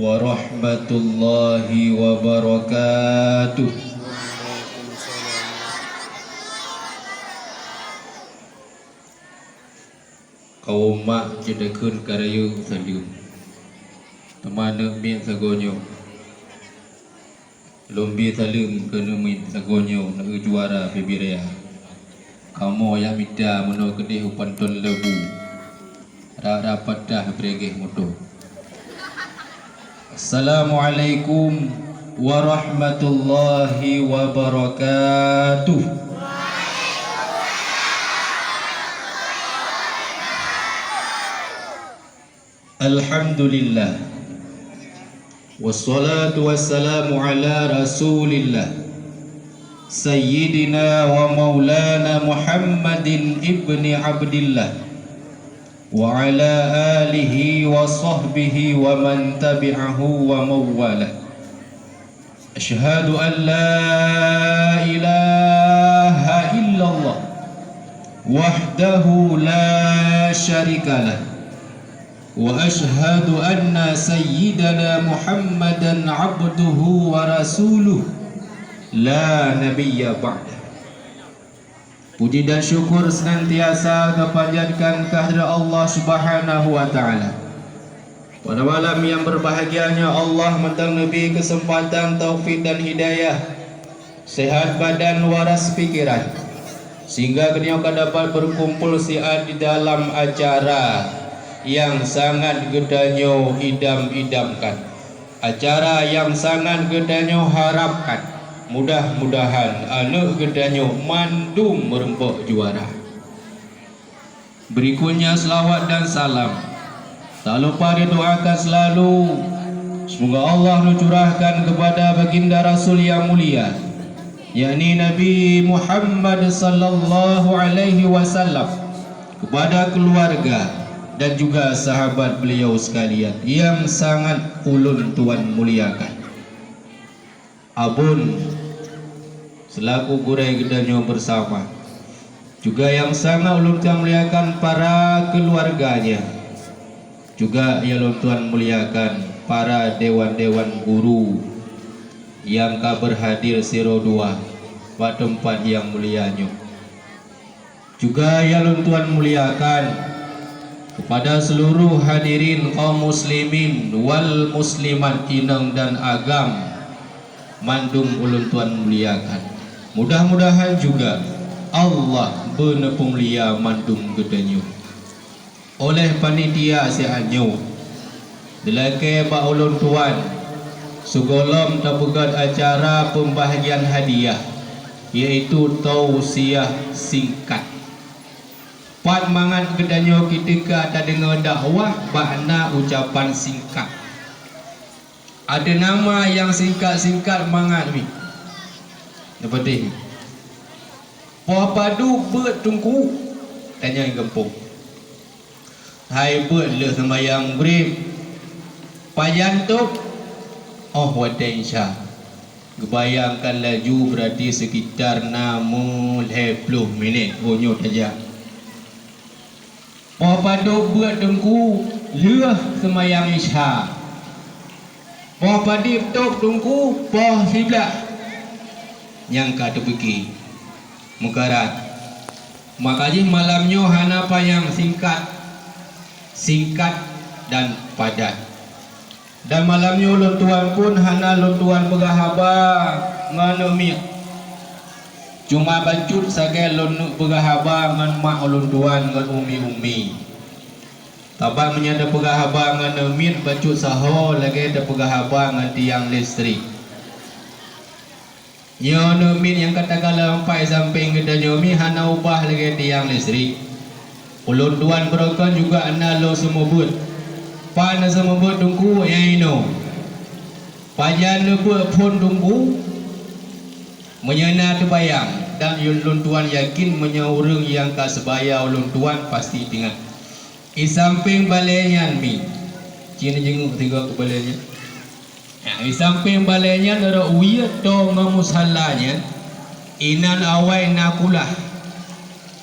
warahmatullahi wabarakatuh. Kaum mak kita kun karayu salim temana min sagonyo lombi salim kena min sagonyo nak juara PBRaya. Kamu yang minta meno kedih upanton lebu dapat dah beregeh motor. Assalamualaikum warahmatullahi wabarakatuh. Alhamdulillah wassalatu wassalamu ala rasulillah Sayyidina wa maulana Muhammadin ibni Abdillah wa ala alihi wa sahbihi wa man tabi'ahu wa mawalah. Asyhadu an la ilaha illallah wahdahu la syarikalah wa asyhadu anna sayyidana Muhammadan abduhu wa rasuluh la nabiyya ba'da. Puji dan syukur senantiasa kepanjatkan kehadirat Allah Subhanahu wa taala. Pada malam yang berbahagianya Allah mentang Nabi kesempatan taufik dan hidayah, sehat badan waras pikiran, sehingga kita dapat berkumpul siat di dalam acara yang sangat gedanyo idam-idamkan, acara yang sangat gedanyo harapkan. Mudah-mudahan anak gedanyo mandum merempok juara. Berikutnya selawat dan salam tak lupa didoakan selalu semoga Allah mencurahkan kepada baginda Rasul yang mulia, yakni Nabi Muhammad sallallahu alaihi wasallam, kepada keluarga dan juga sahabat beliau sekalian yang sangat ulun tuan muliakan. Abun selaku gurai gedanyo bersama juga yang sangat ulun tuan muliakan para keluarganya, juga yang ulun tuan muliakan para dewan-dewan guru yang berhadir siro dua pada tempat yang mulianya, juga yang ulun tuan muliakan kepada seluruh hadirin kaum muslimin wal muslimat inang dan agam mandum ulun tuan muliakan. Mudah-mudahan juga Allah benepung lia mandum gedanyo oleh panitia sianyo delake ba ulun tuan sugolom tabugat acara pembahagian hadiah, yaitu tausiah singkat. Pat mangan gedanyo ketika ada dengar dakwah bakna ucapan singkat. Ada nama yang singkat-singkat mangat ni. Seperti Puah padu bet tungku tanya yang gempung. Hai bet le sembayang brib. Payan tu oh wadai insya. Kebayangkan laju berarti sekitar 60 minit. Onyo saja. Puah padu bet tungku leh sembayang isya. Poh padip tok tungku poh sibla yang kata pergi mukarat. Makanya malamnya hanapa yang singkat dan padat. Dan malamnya ulun tuan pun hana ulun tuan berahaba nganumi. Cuma bancut saja ulun berahaba ngan mak ulun tuan ngan umi-umi. Tabak menyada pegahaba ngan nemir bacut saho lagi ada pegahaba ngan tiang listrik. Nyo nemir yang katakala empai samping gedanyo mi hana ubah lagi tiang listrik. Ulun tuan berokon juga ana lo semubut. Pana semubut tungku yang ino. Pajan lebut pun tungku menyana terbayang, dan ulun tuan yakin menyaurung yang tak sebaya ulun tuan pasti ingat. Di samping balenyan mi cina jenguk tiga ke balenyan. Di samping balenyan ada uyat to ngamusalanya inan awai nakulah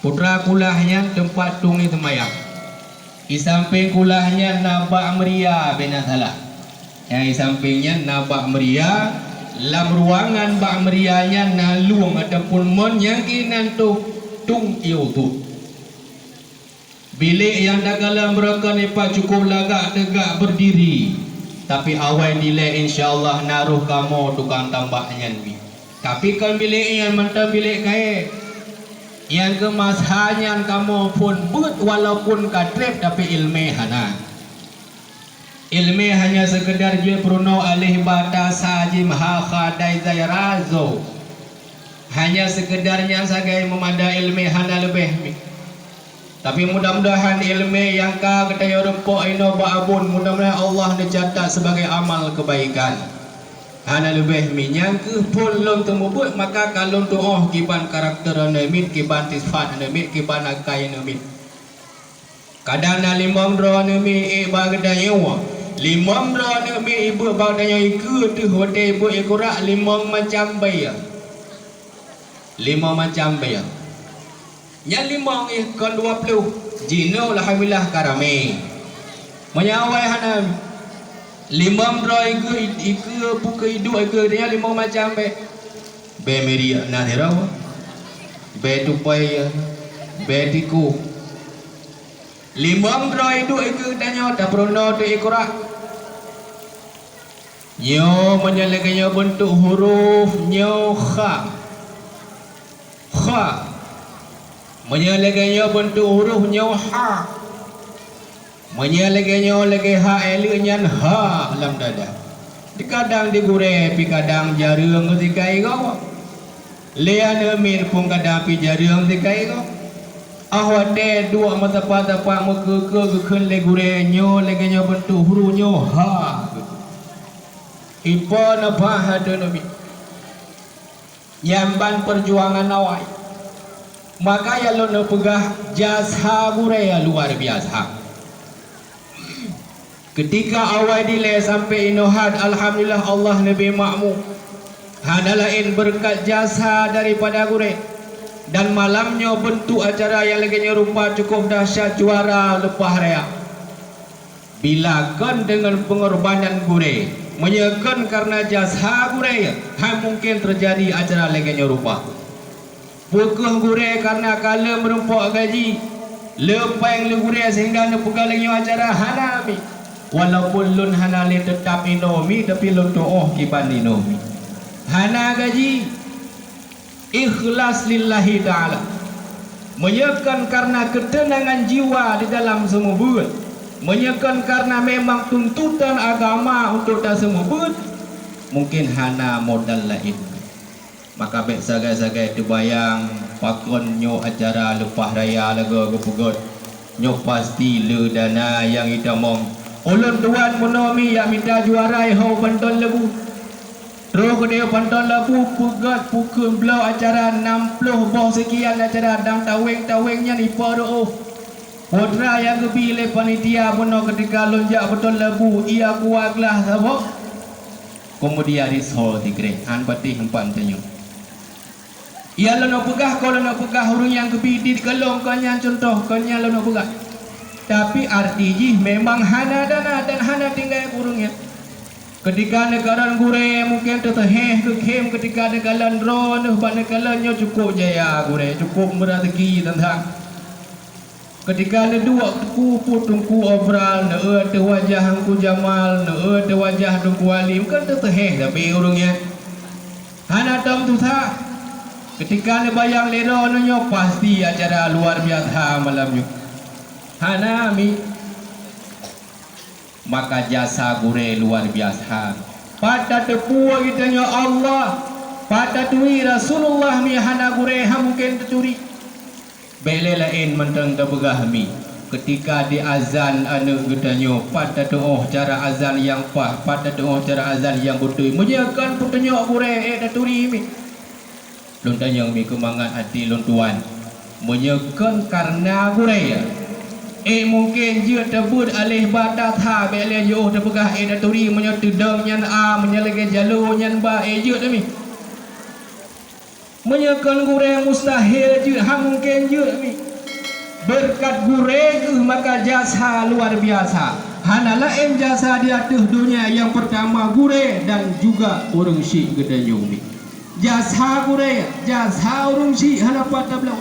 putra kulahnya tempat tungi temayang. Di samping kulahnya nabak meria bina salah. Yang sampingnya na bak meria, lam ruangan bak merianya na luang ataupun mon yang kinan tu tung iu tu. Bilik yang dalam mereka ni pak cukup lagak tegak berdiri. Tapi awal nilai insya-Allah naruh kamu tukang tambahnya ni. Tapi kan bilik yang mentah bilik kaya yang kemashanyan kamu pun but walaupun katrep tapi ilmu hana. Ilmu hanya sekedar je pruno alih batas haji maha khadai zayrazo. Hanya sekedarnya sebagai memada ilmu hana lebih. Tapi mudah-mudahan ilmu yang ka ketaya rempok ino ba'abun, mudah-mudahan Allah dicatat sebagai amal kebaikan. Hana lebih minyak ke pun lom temubut, maka kalau doa kiban karakter nemit, kiban sifat nemit, kiban akai nemit. Kadang na limam dro nemit bagdanya, limam dro nemit ibu bagdanya ikut tu hotel ibu ikurak limam macam bayar, 5 macam bayar. Yang 5 ikon 20 jino alhamdulillah karame. Menyawai hanam. 5 dro iku buka hidup iku dia 5 macam be meria na herawa. Be tupai be tiku. 5 dro hidup iku tanya ta prono tu ikra. Nyo menyalakannya bentuk huruf nyo kha. Kha menyalakannya bentuk huruf nyo ha. Menyalakannya lagi ha elunyan ha dalam dada. Di kadang digure pi kadang jareung dikai kau. Lean mir pun kadang pi jareung dikai kau. Ahwate dua mata pada pak muka keun le gure nyo lagi nyo bentuk huruf nyo ha. Ipo na bah ada nabi. Nyamban perjuangan awai. Maka ya lo na pegah jasa gure ya luar biasa. Ketika awal dilai sampai inohad, alhamdulillah Allah lebih makmum. Hana lain berkat jasa daripada gure. Dan malamnya bentuk acara yang laginya rupa cukup dahsyat juara lepah raya. Bila kan dengan pengorbanan gure, menyekan karena jasa gure, mungkin terjadi acara laginya rupa. Bukuh gure karena kala merumpak gaji, lepas yang gure sehingga nepukal laginya acara hanami. Walaupun lun hana le tetap inomi tapi lun doa kiban inomi. Hana gaji ikhlas lillahi ta'ala. Menyekan karena ketenangan jiwa di dalam semua buat. Menyekan karena memang tuntutan agama untuk tak semua buat. Mungkin hana modal lain. Maka baik sagai-sagai terbayang pakon nyo acara lepah raya lagu kepugot. Nyo pasti le dana yang itamong. Ulun tuan monomi yang minta juara hau panton lebu. Terus dia panton lebu pegat pukul belau acara 60 boh sekian acara dan taweng-tawengnya ni paro. Putra yang kepilih panitia mono ketika lonjak panton lebu ia kuatlah sabok. Kemudian risol tigre an patih empat tanyo. Ia lono pegah kalau lono pegah hurung yang kepilih kelong kanya contoh kanya lono pegah. Tapi artinya memang hana dana dan hana tinggal kurungnya. Ketika negara gure mungkin terheh kekem ketika negara drone negaranya cukup jaya gure cukup berazeki tentang. Ketika ada dua kupu tungku overall ne wajah angku Jamal ne wajah tungku Alim kan terheh tapi kurungnya. Hana tam tu tak. Ketika ne bayang lero nyo pasti acara luar biasa malamnya. Hanami maka jasa gure luar biasa. Pada tepuah kitanya Allah, pada tuwi Rasulullah mi hana gure mungkin tercuri. Bele lain mentang tabegah mi. Ketika di azan anu kitanya pada doa cara azan yang pas, pada doa cara azan yang betul. Menjakan putanya gure tercuri mi. Lontan yang mi kemangan hati lontuan. Menjakan karena gure ya. Mungkin dia terbut alih batas ha bele yo terpegah daturi menyetudang nyan a menyelege jalur nyan ba je demi menyekan gure mustahil je mungkin je demi berkat gure maka jasa luar biasa Hana lain jasa di atas dunia yang pertama gure dan juga orang syik gedanyung ni. Jasa gure, jasa orang syik hana pada belau.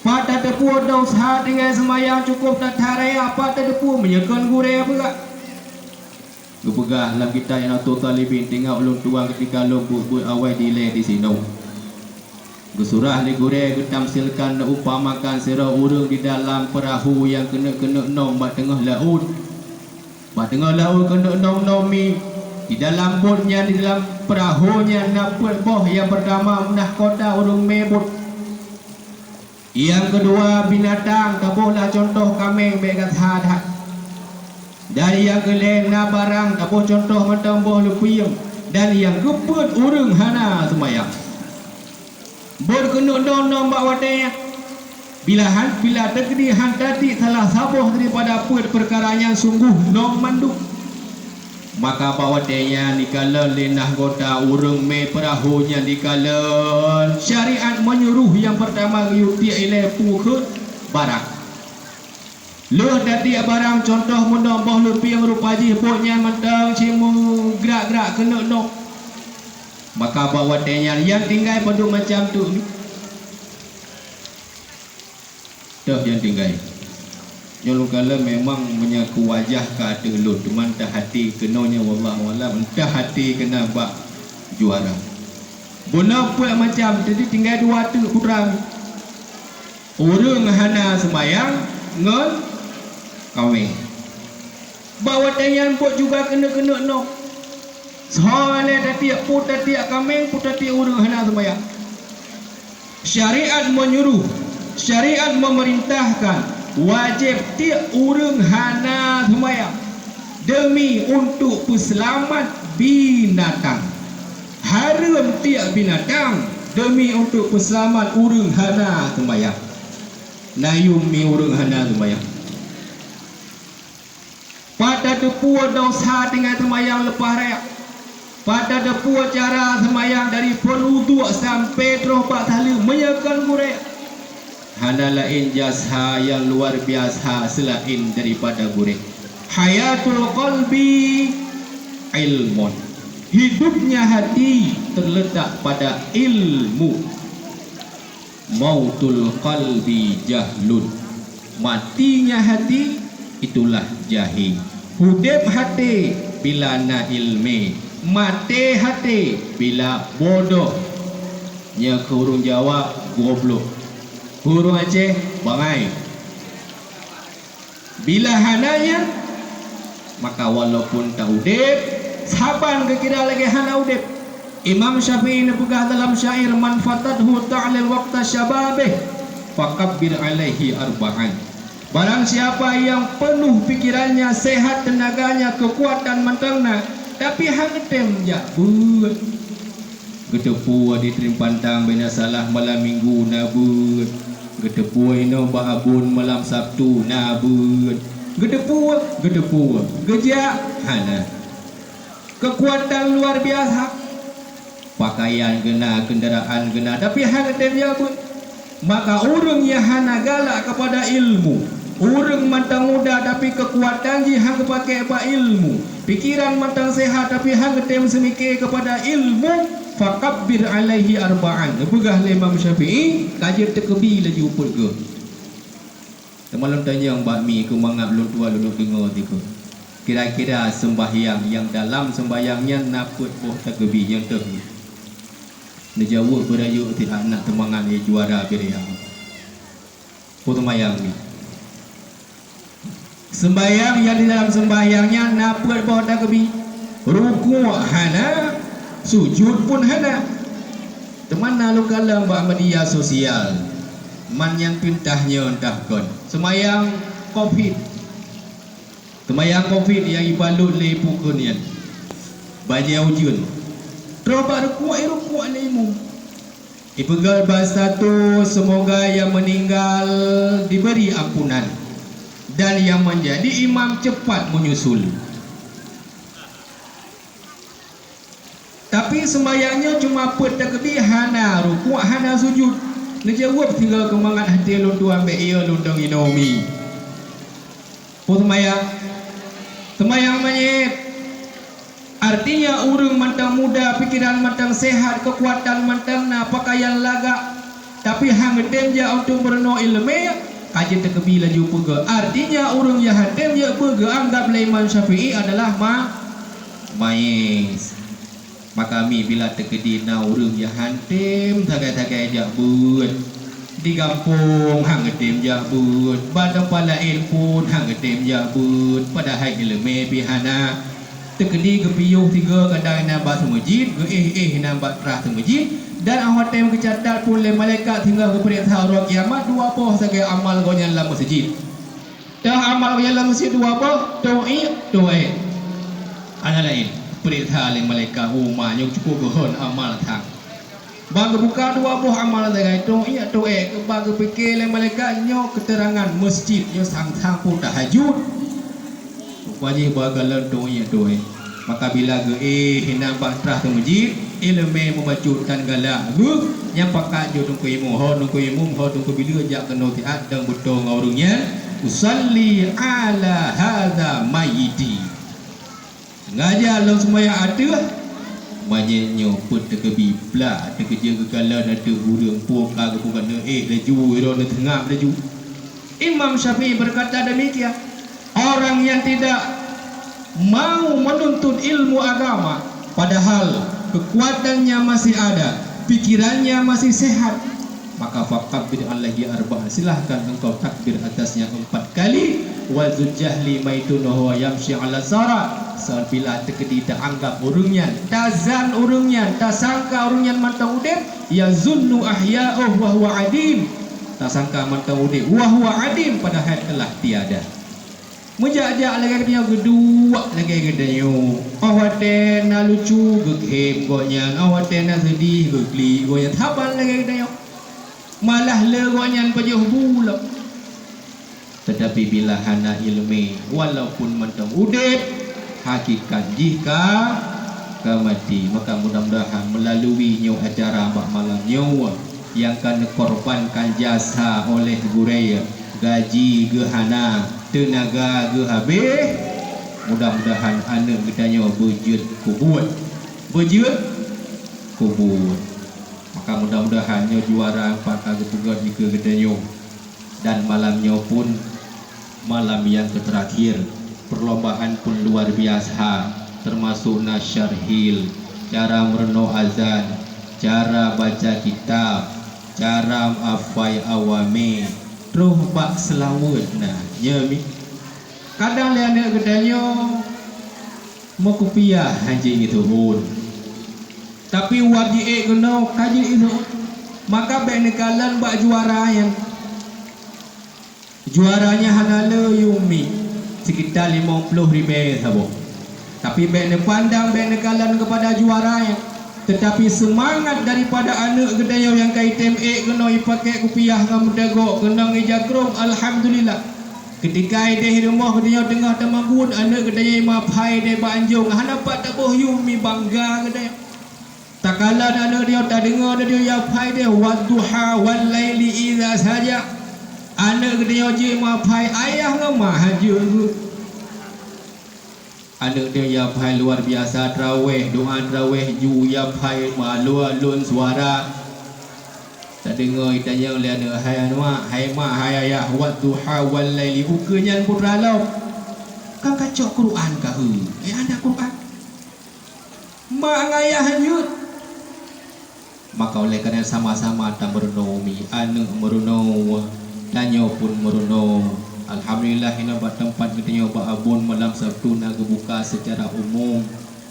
Pada tepu dosa dengan semayang cukup tak taraya pada tepu menyekan gure pula. Gepegah dalam kita yang total libin tengok ulun tuang ketika lo buat awal delay di sini. Gesurah li gure getamsilkan umpamakan sira urang di dalam perahu yang kena nom bat tengah laut. Bat tengah laut kena nom-nomi di dalam botnya, di dalam perahunya dapat boh yang pertama menahkota urang mebut. Yang kedua binatang tabuhlah contoh kambing bekat hadah. Dari yang keleng na barang tabuh contoh macam boh lepiyang. Dan yang keempat urang hana semayang. Bor kena nom bak wadanya. Bila terjadi hantati salah sabuh daripada perkaranya sungguh nom mandu. Maka bak wadanya dikala lenah gota urang me perahunya dikala syariat menyuruh yang pertama yuti ile puke barang. Leh dadi barang contoh mendom boh lebih yang rupaji botnya mentang cimu gerak-gerak kena nom. Maka bawa tanya yang tinggal pada macam tu ni. Dah yang tinggal. Yang kala memang menyaku wajah ke ada lu, cuman dah hati kenanya wallahu alam, entah hati kena bak juara. Bona pula macam jadi tinggal dua tu kurang. Urang hana semayang ngon kawin. Bawa tanya pun juga kena no. Soalnya tatiak pun tatiak kambing pun tatiak urang hana semayang. Syariat menyuruh, syariat memerintahkan wajib tiak urang hana semayang demi untuk peselamat binatang. Haram tiak binatang demi untuk peselamat urang hana semayang. Nayumi urang hana semayang. Pada tepu dosa dengan semayang lepas raya. Pada depu cara semayang dari perwuduk sampai terus bak tahlil menyekan gure. Hana lain jasa yang luar biasa selain daripada gure. Hayatul qalbi ilmun. Hidupnya hati terletak pada ilmu. Mautul qalbi jahlun. Matinya hati itulah jahil. Hidup hati bila na ilmi. Mati hati bila bodoh. Nya kurung Jawa goblok. Kurung Aceh bangai. Bila hananya maka walaupun tak udip saban ke kira lagi hana udip. Imam Syafi'i nepegah dalam syair man fatathu ta'lil waqta syababih fakabbir alaihi arba'an. Barang siapa yang penuh pikirannya, sehat tenaganya, kekuatan mentangna, tapi hangtem jak buat gedepu di trim pantang bina salah malam minggu nabut gedepu ino bahabun malam Sabtu nabut gedepu gejak hana kekuatan luar biasa, pakaian gena, kendaraan gena, tapi hangtem jak buat. Maka urang yang hana galak kepada ilmu. Urang mantang muda tapi kekuatan ji hang pakai ba ilmu. Pikiran mantang sehat tapi hang tem semikir kepada ilmu. Fakabbir alaihi arba'an. Begah Imam Syafi'i kajir terkebi lagi uput ke. Semalam tanya yang bakmi ke mangap lu tua lu dengar tiku. Kira-kira sembahyang yang dalam sembahyangnya naput boh terkebi yang tu. Nejawab berayu tidak nak temangan juara beriang. Putumayang ni. Sembayang yang di dalam sembayangnya naput boh terkebi. Ruku' hana, sujud pun hana. Teman lalu kalam bak media sosial. Man yang pintahnya entah kon. Sembayang Covid. Sembayang Covid yang ibalut le pukunian. Banyak ujun. Terobak ruku' limu. Ipegal bahasa tu semoga yang meninggal diberi ampunan dan yang menjadi imam cepat menyusul. Tapi sembayangnya cuma petakbi hana ruku' hana sujud. Nejawab tinggal kemangat hati lu tu ambil ia lundang inomi. Putumayang Semayang manyet artinya urang mantang muda, pikiran mantang sehat, kekuatan mantang na pakaian laga, tapi hang dem ja untuk berno ilmu kaji terkebi laju pega. Artinya urang yang hantem ya pega anggap Imam Syafi'i adalah mais. Maka kami bila terkedi na urang yang hantem tagai-tagai jak buat di kampung hang getem jabut, pada palain pun hang getem jabut, pada hai ilmu bihana terkedi kepiyuh tiga kadang nampak semujid ke nampak terah semujid dan awak tem kecatat pun le malaikat hingga ke perintah orang kiamat dua poh sebagai amal gonya dalam masjid. Dah amal gonya dalam masjid dua poh doa ana lain perintah le malaikat umanya cukup gohon amal thang bagi buka dua buah amal dengan itu bagi fikir le malaikat nyo keterangan masjid nyo sang-sang pun tahajud wajib bagalan doa. Maka bila nampak terah tu masjid ilmu membacutkan galak yang pakat jo tungku imu ho tungku bila jak kena tiat dan betul ngaurunya usalli ala hadza mayyiti ngajar lo semua yang ada banyaknya pun terkebi pula terkeja kekalan ada hurung poka ke bukan laju irona tengah laju. Imam Syafi'i berkata demikian, orang yang tidak mau menuntut ilmu agama padahal kekuatannya masih ada, pikirannya masih sehat, maka faqabbir alaihi arba'an, silahkan engkau takbir atasnya 4 kali. Wa zujahli maitunahu yamshi ala sara, bila terkedi tak anggap urungnya, tazan urungnya, tak sangka urungnya mantang udip, ya zunnu ahya'uh wa huwa adim, tak sangka mantang udip wa huwa adim, padahal telah tiada. Menjak-jak lagi dia kedua lagi dia awak na lucu gegem gonya, awak na sedih gegli gonya, taban lagi dia malah le gonya pajuh bulak. Tetapi bila hana ilmi walaupun mantang udip hakikat jika kemati, maka mudah-mudahan melalui acara mak malam nyawa yang akan korbankan jasa oleh guraya gaji gehana tenaga ge habis, mudah-mudahan anak kita berjud kubur maka mudah-mudahan juara 4 kali tugas jika kita dan malamnya pun malam yang terakhir. Perlombaan pun luar biasa, termasuk nasyarhil, cara merenung azan, cara baca kitab, cara afai awami, terus bak selawat nah nyami. Kadang le anak gedanya mau kopiah anjing itu pun, tapi wajib kena kaji itu, maka benekalan bak juaranya hanale yumi sekitar 50,000 sabo. Tapi bene pandang bene kalan kepada juaranya, tetapi semangat daripada anak gedaya yang kaitem kena ipakai kupiah ngam dago kena ngejakrom, alhamdulillah. Ketika ide rumah gedaya tengah tamagun anak gedaya mapai de banjung hanapat tak boh yumi bangga gedaya. Tak kala anak dia tak dengar dia ya pai de wadduha wal laili idza saja. Anak dia je mapai ayah ngamah haja. Anak dia ya pai luar biasa, tarawih, doa tarawih ju ya pai malu alun suara. Tak dengar tanya oleh anak hai anwa, hai mak, hai ayah wa duha wal laili ukenyan putralau. Kan kacau Quran kah? Anak Quran. Mak ayah hanyut. Maka oleh kerana sama-sama tak merenungi, anak merenung, tanya pun merenung. Alhamdulillah ini tempat kita nyoba abun malam Sabtu nak buka secara umum,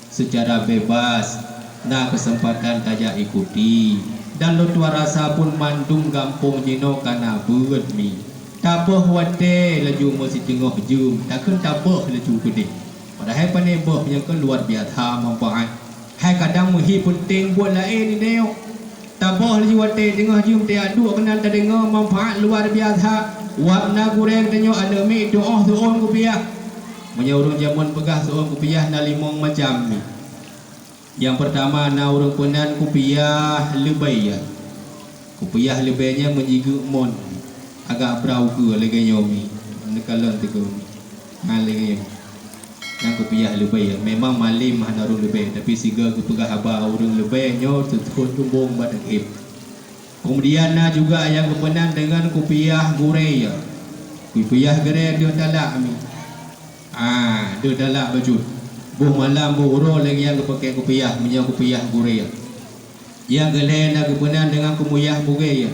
secara bebas. Nah kesempatan tajak ikuti. Dan lo tua rasa pun mandung gampung jino kana buat mi. Tabah wate laju masih tengok jum. Takkan tabah laju gede. Padahal panebah yang ke luar biasa manfaat. Hai kadang muhi penting buat lain ni neo. Tabah laju wate tengok jum te adu kenal tak dengar manfaat luar biasa. Warna goreng tanya ada mi doa seorang kupiah. Menyuruh jamuan pegah seorang kupiah na limong macam ni. Yang pertama na urang punan kupiah lebay. Kupiah lebaynya menjigu mon. Agak berau ke lagi nyomi. Nekalan tu ke. Ngalai. Nang kupiah lebih ya. Memang malim hana urang lebih, tapi siga kupegah haba urang lebih nyo tutut tumbung badak ip. Kemudian juga yang kebenan dengan kupiah gurei ya. Kupiah gurei dia dalak mi. Dia dalak baju. Buh malam buh uro lagi yang kepakai kupiah, punya kupiah gurei ya. Yang gelen kebenan dengan kumuyah bugai ya.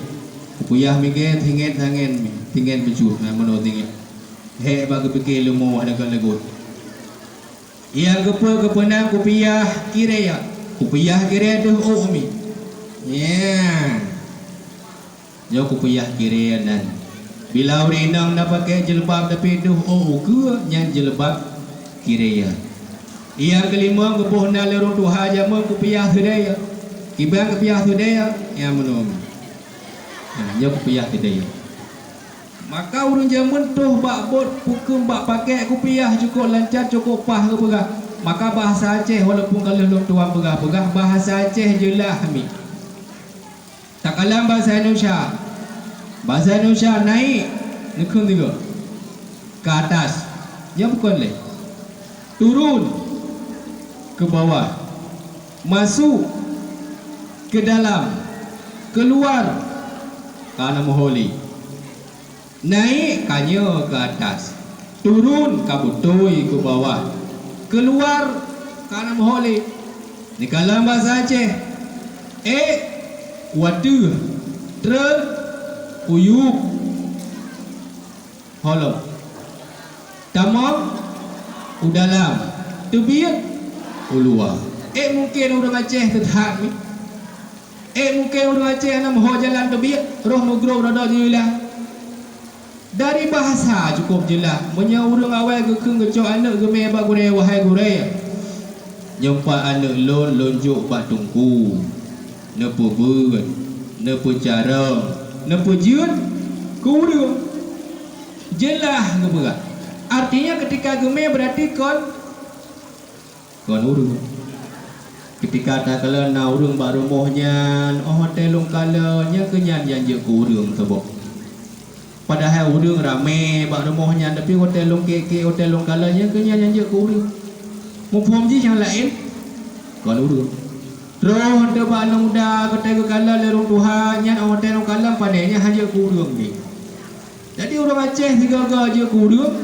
Kupuyah mige tingget tangen mi, tingget baju mano tingget. He bagi pikir lumo ada lagut. Yang kebenan kupiah kire ya. Kupiah kire tu mi. Ya. Yo kupuyah kire nan. Bila orang nak pakai jilbab tapi tu ke yang jilbab kire ya. Yang kelima kebuh na lerung tuha jamu kupuyah kire ya. Kibang kupuyah kire ya. Yang mano. Dia kupiah tidak ya. Maka urang jamun tuh bak bot pukum bak pakai kupiah cukup lancar cukup pah ke pegah. Maka bahasa Aceh walaupun kalau long tuan pegah bahasa Aceh jelah mi. Tak kalah bahasa Indonesia. Bahasa Indonesia naik nekun juga ke atas. Dia bukan leh. Turun ke bawah. Masuk ke dalam. Keluar karena moholi. Naik kanyo ke atas. Turun kabutoi ke bawah. Keluar karena moholi. Ni kalam bahasa Aceh. Wadu. Tren. Uyuk. Holom. Tamam. Udalam. Tubiat. Uluah. Mungkin orang Aceh tetap ni. Mungkin orang Aceh nak mahu jalan tebiak roh nugro rada jelah. Dari bahasa cukup jelas. Punya orang awal ke keng kecok anak ke me bak gurei wahai gurei. Nyempa anak lon lonjuk bak tungku. Nepu beut, nepu cara, nepu jiun kurang. Jelah ke berat. Artinya ketika geme berarti kon urung. Ketika tak kala na urang bak rumohnya hotel long kalanya kenyan yang je urang tebok. Padahal urang rame bak rumohnya tapi hotel long keke hotel long kalanya kenyan yang je urang. Mu phom ji yang lain kon urang. Terus te bak anak muda kata ke kala le rong Tuhan nya hotel long kala padanya hanya urang ni. Jadi orang Aceh tiga-tiga je urang,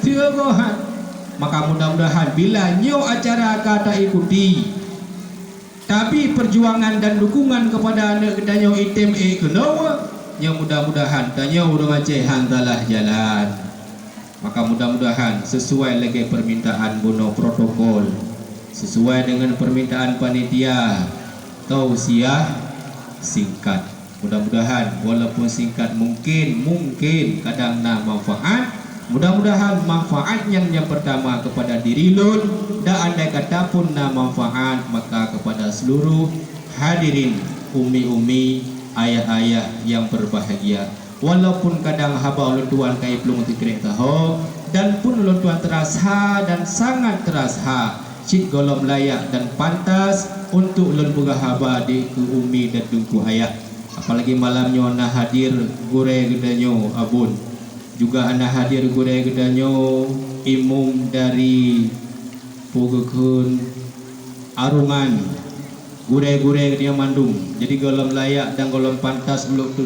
tiga-tiga. Maka mudah-mudahan bila nyo acara kata ikuti tapi perjuangan dan dukungan kepada anak kedanyo item kenawa yang mudah-mudahan tanya orang Aceh hantalah jalan. Maka mudah-mudahan sesuai lagi permintaan bono protokol, sesuai dengan permintaan panitia tausiah singkat. Mudah-mudahan walaupun singkat mungkin kadang na manfaat. Mudah-mudahan manfaat yang pertama kepada diri lun dan andai kata pun na manfaat maka kepada seluruh hadirin umi-umi ayah-ayah yang berbahagia. Walaupun kadang haba ulun tuan kai plung tikrek taho dan pun ulun tuan terasa dan sangat terasa cik golom layak dan pantas untuk ulun buka haba di ke umi dan dungku ayah. Apalagi malamnya na hadir gure gedanyo abun. Juga anak hadir gurei gedanyo imum dari Pugukun Arungan gurei-gurei dia mandung. Jadi golong layak dan golong pantas untuk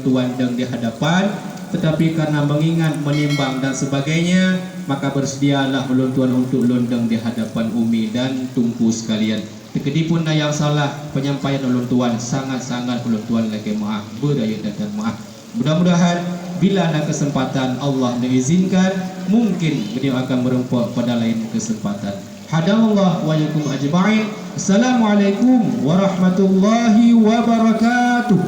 tuan dan di hadapan. Tetapi karena mengingat, menimbang dan sebagainya, maka bersedialah ulun tuan untuk londang di hadapan umi dan tungku sekalian. Kedipun yang salah penyampaian ulun tuan sangat-sangat ulun tuan lagi maaf berdaya dan maaf. Mudah-mudahan bila ada kesempatan Allah mengizinkan, mungkin beliau akan merempok pada lain kesempatan. Hadallah wa yakum ajma'in. Assalamualaikum warahmatullahi wabarakatuh.